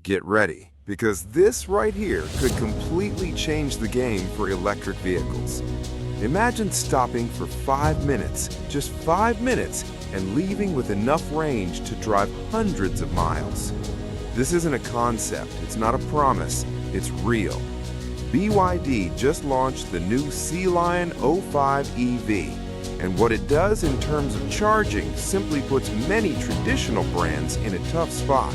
Get ready, because this right here could completely change the game for electric vehicles. Imagine stopping for 5 minutes, just 5 minutes, and leaving with enough range to drive hundreds of miles. This isn't a concept, it's not a promise, it's real. BYD just launched the new Sealion 05 EV, and what it does in terms of charging simply puts many traditional brands in a tough spot.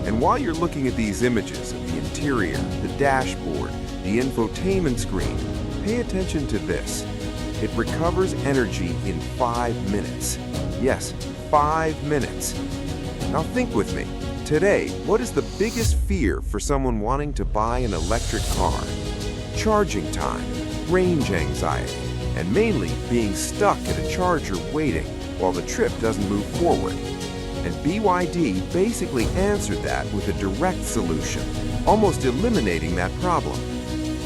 And while you're looking at these images of the interior, the dashboard, the infotainment screen, pay attention to this. It recovers energy in 5 minutes. Yes, 5 minutes. Now think with me. Today, what is the biggest fear for someone wanting to buy an electric car? Charging time, range anxiety, and mainly being stuck at a charger waiting while the trip doesn't move forward. And BYD basically answered that with a direct solution, almost eliminating that problem.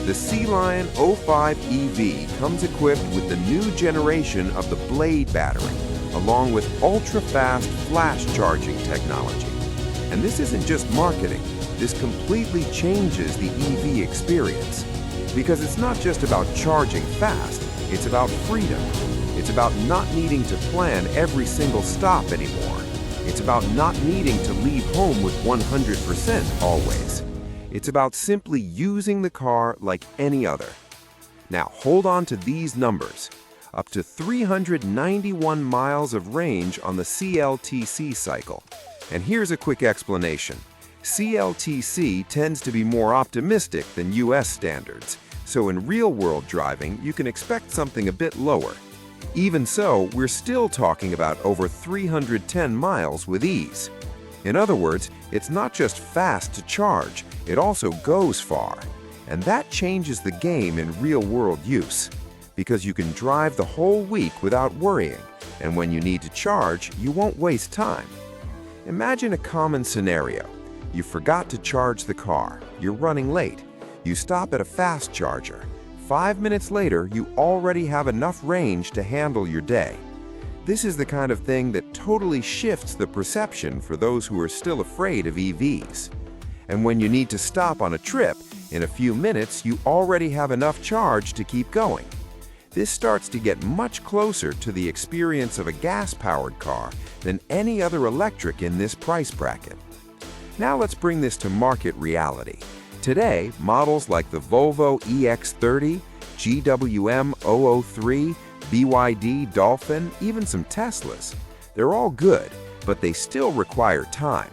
The Sealion 05 EV comes equipped with the new generation of the Blade battery, along with ultra-fast flash charging technology. And this isn't just marketing, this completely changes the EV experience. Because it's not just about charging fast, it's about freedom. It's about not needing to plan every single stop anymore. It's about not needing to leave home with 100% always. It's about simply using the car like any other. Now hold on to these numbers. Up to 391 miles of range on the CLTC cycle. And here's a quick explanation. CLTC tends to be more optimistic than US standards, so in real-world driving, you can expect something a bit lower. Even so, we're still talking about over 310 miles with ease. In other words, it's not just fast to charge, it also goes far. And that changes the game in real-world use, because you can drive the whole week without worrying, and when you need to charge, you won't waste time. Imagine a common scenario. You forgot to charge the car, you're running late. You stop at a fast charger. 5 minutes later, you already have enough range to handle your day. This is the kind of thing that totally shifts the perception for those who are still afraid of EVs. And when you need to stop on a trip, in a few minutes, you already have enough charge to keep going. This starts to get much closer to the experience of a gas-powered car than any other electric in this price bracket. Now let's bring this to market reality. Today, models like the Volvo EX30, GWM 003, BYD Dolphin, even some Teslas, they're all good, but they still require time.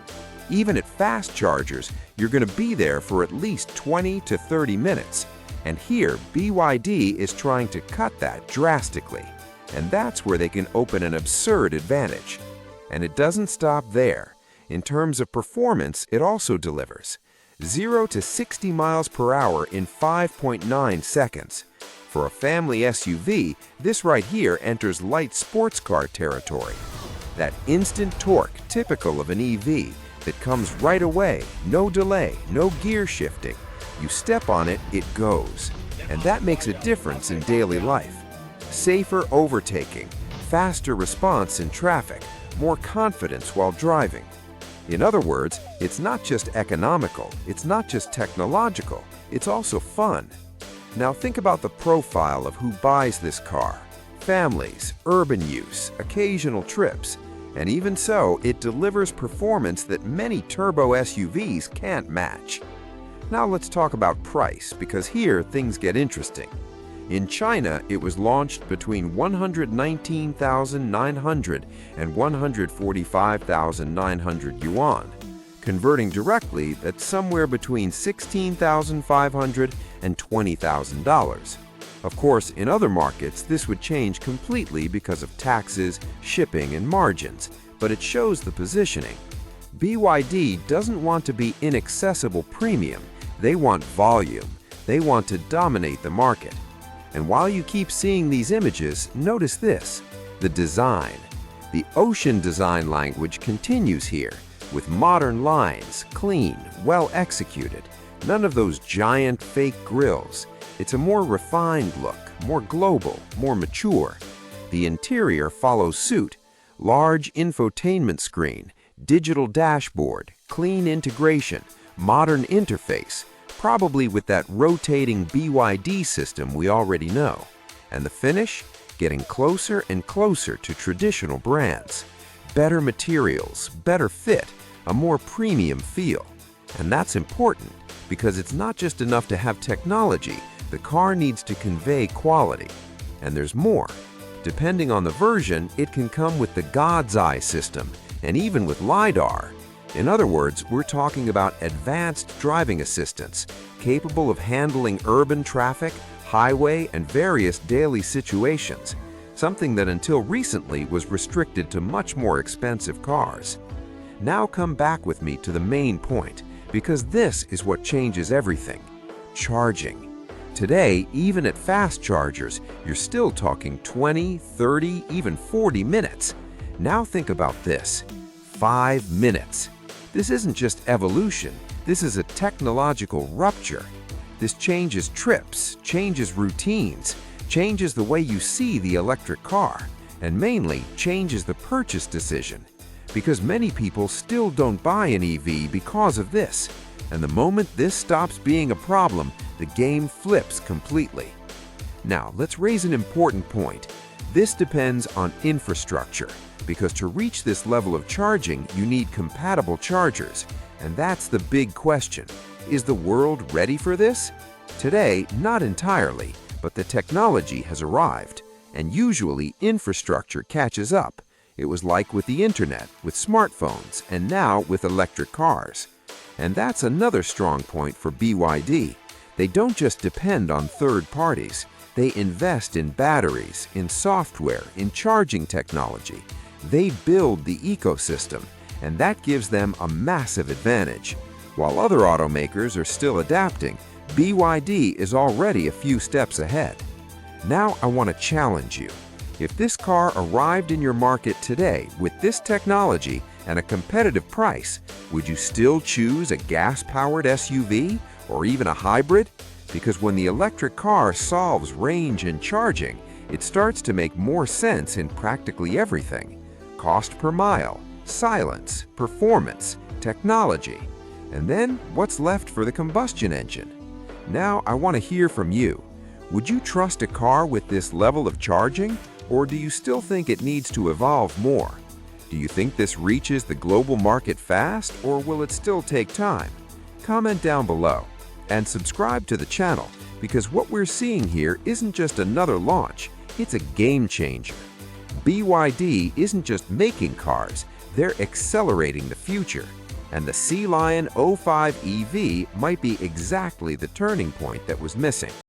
Even at fast chargers, you're going to be there for at least 20 to 30 minutes. And here, BYD is trying to cut that drastically. And that's where they can open an absurd advantage. And it doesn't stop there. In terms of performance, it also delivers. 0 to 60 miles per hour in 5.9 seconds. For a family SUV, this right here enters light sports car territory. That instant torque typical of an EV that comes right away, no delay, no gear shifting. You step on it, it goes. And that makes a difference in daily life. Safer overtaking, faster response in traffic, more confidence while driving. In other words, it's not just economical, it's not just technological, it's also fun. Now think about the profile of who buys this car. Families, urban use, occasional trips. And even so, it delivers performance that many turbo SUVs can't match. Now let's talk about price, because here things get interesting. In China, it was launched between 119,900 and 145,900 yuan. Converting directly, that's somewhere between $16,500 and $20,000. Of course, in other markets, this would change completely because of taxes, shipping, and margins, but it shows the positioning. BYD doesn't want to be inaccessible premium. They want volume. They want to dominate the market. And while you keep seeing these images, notice this, the design. The ocean design language continues here, with modern lines, clean, well executed. None of those giant fake grills. It's a more refined look, more global, more mature. The interior follows suit. Large infotainment screen, digital dashboard, clean integration, modern interface, probably with that rotating BYD system we already know. And the finish? Getting closer and closer to traditional brands. Better materials, better fit, a more premium feel. And that's important because it's not just enough to have technology, the car needs to convey quality. And there's more. Depending on the version, it can come with the God's Eye system, and even with LiDAR. In other words, we're talking about advanced driving assistance, capable of handling urban traffic, highway, and various daily situations, something that until recently was restricted to much more expensive cars. Now come back with me to the main point, because this is what changes everything: charging. Today, even at fast chargers, you're still talking 20, 30, even 40 minutes. Now think about this: 5 minutes. This isn't just evolution, this is a technological rupture. This changes trips, changes routines, changes the way you see the electric car, and mainly changes the purchase decision. Because many people still don't buy an EV because of this. And the moment this stops being a problem, the game flips completely. Now, let's raise an important point. This depends on infrastructure, because to reach this level of charging, you need compatible chargers. And that's the big question. Is the world ready for this? Today, not entirely, but the technology has arrived. And usually, infrastructure catches up. It was like with the internet, with smartphones, and now with electric cars. And that's another strong point for BYD. They don't just depend on third parties. They invest in batteries, in software, in charging technology. They build the ecosystem, and that gives them a massive advantage. While other automakers are still adapting, BYD is already a few steps ahead. Now I want to challenge you. If this car arrived in your market today with this technology and a competitive price, would you still choose a gas-powered SUV or even a hybrid? Because when the electric car solves range and charging, it starts to make more sense in practically everything: cost per mile, silence, performance, technology. And then what's left for the combustion engine? Now I want to hear from you. Would you trust a car with this level of charging, or do you still think it needs to evolve more? Do you think this reaches the global market fast, or will it still take time? Comment down below and subscribe to the channel, because what we're seeing here isn't just another launch, it's a game changer. BYD isn't just making cars, they're accelerating the future. And the Sealion 05 EV might be exactly the turning point that was missing.